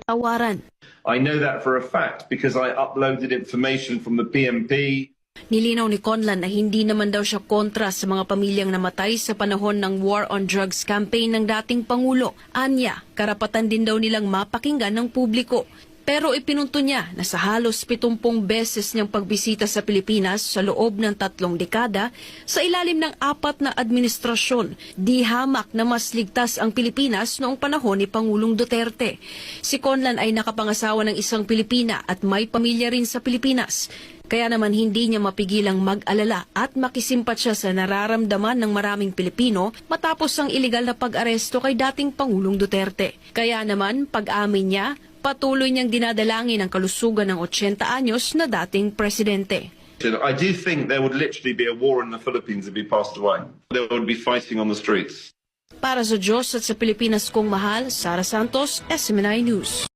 tawaran. I know that for a fact because I uploaded information from the PMP. Nilinaw ni Conlan na hindi naman daw siya kontra sa mga pamilyang namatay sa panahon ng War on Drugs campaign ng dating Pangulo. Anya, karapatan din daw nilang mapakinggan ng publiko. Pero ipinunto niya na sa halos 70 beses niyang pagbisita sa Pilipinas sa loob ng 3 dekada, sa ilalim ng 4 na administrasyon, di hamak na mas ligtas ang Pilipinas noong panahon ni Pangulong Duterte. Si Conlan ay nakapangasawa ng isang Pilipina at may pamilya rin sa Pilipinas. Kaya naman hindi niya mapigilang mag-alala at makisimpat siya sa nararamdaman ng maraming Pilipino matapos ang iligal na pag-aresto kay dating Pangulong Duterte. Kaya naman, pag-amin niya, patuloy niyang dinadalangin ang kalusugan ng 80 anyos na dating presidente. I do think there would literally be a war in the Philippines if he passed away. There would be fighting on the streets. Para sa Diyos at sa Pilipinas kong mahal, Sara Santos, SMNI News.